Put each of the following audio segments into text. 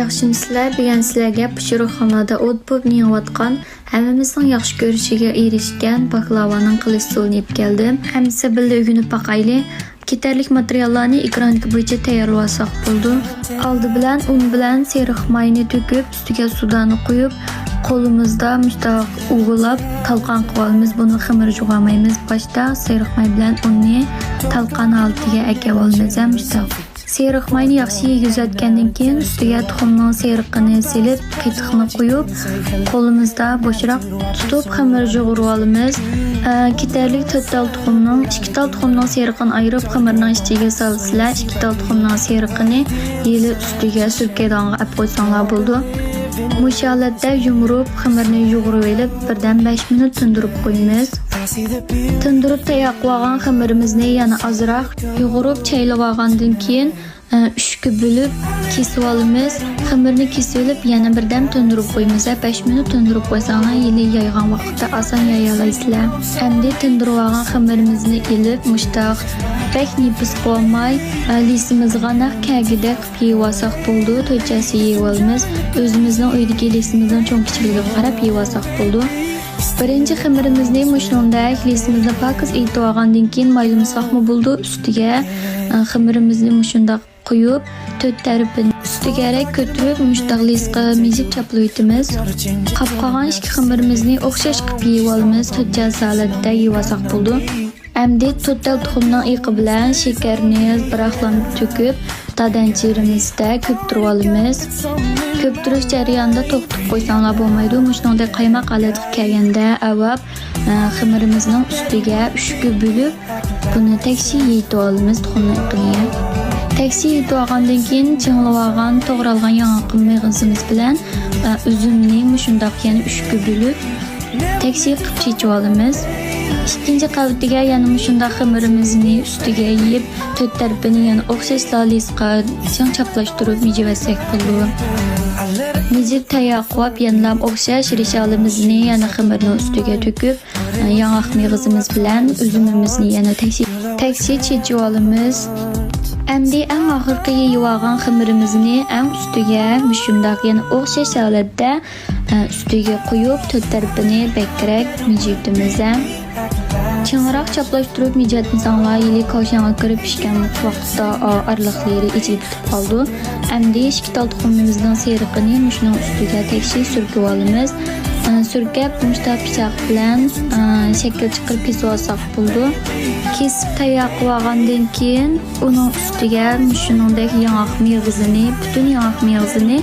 Yaxshimisilar, bugun sizlarga pishiriqxonada o't bo'lib yonayotgan, hammamizning yaxshi ko'rishiga erishgan baklavaning qilish usulini yeb keldim. Hammasi birga o'rganib boqaylik. Ketarlik materiallarni ekrandagi bo'yicha tayyorlasak bo'ldi. Oldi bilan un bilan seriq mayni to'kib, ustiga suvdan quyib, qo'limizda mustaq ug'ilab talqon qilamiz. Buni xamir jug'amaymiz. Boshda seriq may bilan unni talqon oldiga ekib olamiz. Mustaq seriq mayni yaxshi yuzatgandan keyin ustiga tuxumning seriqini silib, qatiqni qo'yib, qo'limizda bo'shroq tutib xamir jug'urib olamiz. Ketarlik 4 tal tuxumning 2 tal tuxumning seriqini ayirib xamirning ichiga solsizlar, 2 tal tuxumning seriqini yeli ustiga surkadonga olib qo'ysanglar bo'ldi. Bu holatda yumruq xamirni yug'urib olib, birdan 5 minut tindirib qo'yamiz. Tindirib tayyor qilgan xamirimizni yana ozroq yug'urib chaylab olgandan keyin 3ga bo'lib kesib olamiz. Xamirni kesib olib yana birdan tindirib qo'yamiz. 5 minut tindirib qo'ysanglar, yili yaygan vaqtda oson yaya olasizlar. Endi tindirib olgan xamirimizni ilib, mushtaq bek nipis qo'ymay, lisimizga naq kagida qilib yeyib olsak bo'ldi. To'chasi yeyib olamiz. O'zimizning uydagi lisimizning cho'nkichiligiga qarab yeyib olsak bo'ldi. Birinchi xamirimizni mushundek lisimizni pakiz etib olgandan keyin maylamsaqmi bo'ldi. Ustiga xamirimizni mushundaq quyib, 4 tarafini ustiga ko'tarib mushtaq lisqa mizib chaplab o'tamiz. Qolib qolgan ikki xamirimizni o'xshash qilib yeyib olamiz. To'chasi holatda yeyib olsak bo'ldi. Endi 4 tal tuxumning iqi bilan shakarni biraqlanib to'kib, tadanchirimizda ko'ptirib olamiz. Ko'ptirish jarayonida to'xtab qo'ysanglar bo'lmaydi. Mushunday qaymoq holatiga kelganda avab xamirimizning ustiga 3ga bo'lib, buni taksi yeyib olamiz tuxumning iqini. Taksi yeyib olgandan keyin chingilib olgan, to'g'ralgan yong'oq mig'izimiz bilan uzumni mushundaq yana 3ga bo'lib, taksi qilib chechib olamiz. Ikkinchi qavitiga yana mushundaq xamirimizni ustiga yeyib, 4 tarafini yana o'xshash lisqa chaplashtirib mijvasak bo'ladi. Mijib tayyor qilib, yana o'xshash rishalimizni yana xamirning ustiga to'kib, yong'oq mig'izimiz bilan uzumimizni yana taksi chechib olamiz. Endi eng oxirgi yeyib olgan xamirimizni eng ustiga mushundaq yana o'xshash holatda ustiga qo'yib, 4 tarafini bakrak mijitimiz. Ching'iroq chaplashtirib mijatmizanglar, yili koshanga kirib pishgan vaqtda arliqlari ichib qoldi. Endi 2 tal tuxumimizning seriqini mushuning ustiga tekshir surkib olamiz. Surkab mushtaq pichoq bilan shakl chiqarib kesib olsak bo'ldi. Kesib tayyor qilib olgandan keyin uning ustiga mushuningdek yong'oq mig'izini, butun yong'oq mig'izini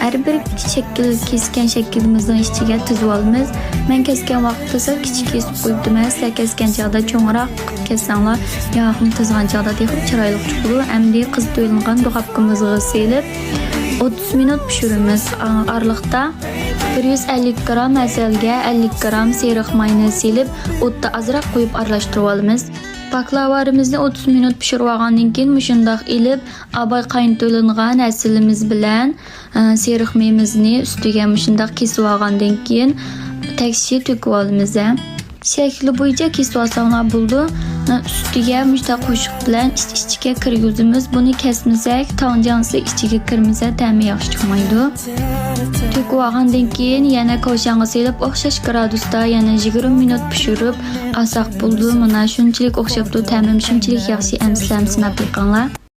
har bir shakl kesgan shaklimizning ichiga tizib olamiz. Men kesgan vaqtda kichik kesib qo'yibdim. Sizlar kesgan chog'da cho'ngroq kessanglar, yong'oqni tizgan chog'da texib chiroyli chiqadi. Endi qiz to'yilgan duxovkamizga selib 30 minut pishiramiz. Arliqda 150 gram asalga 50 gram seriq mayni selib, o'tda ozroq qo'yib aralashtirib olamiz. Baklavarimizni 30 minut pishirib olgandan keyin mushundaq ilib, abay qaynatilingan asalimiz bilan seriq mayimizni ustiga mushundaq kesib olgandan keyin taksi to'kib olamiz. Shakli bo'yicha kesib olsanglar bo'ldi. Ustiga mushtaq qo'shiq bilan ichiga kirgizamiz. Buni kesmasak, tonjansi ichiga kirmasa, ta'mi yaxshi chiqmaydi. To'kib olgandan keyin yana koshanga selib, o'xshash gradusda yana 20 minut pishirib olsak bo'ldi. Mana shunchalik o'xshabdi, ta'mim shunchalik yaxshi, amslam sinab yiqinglar.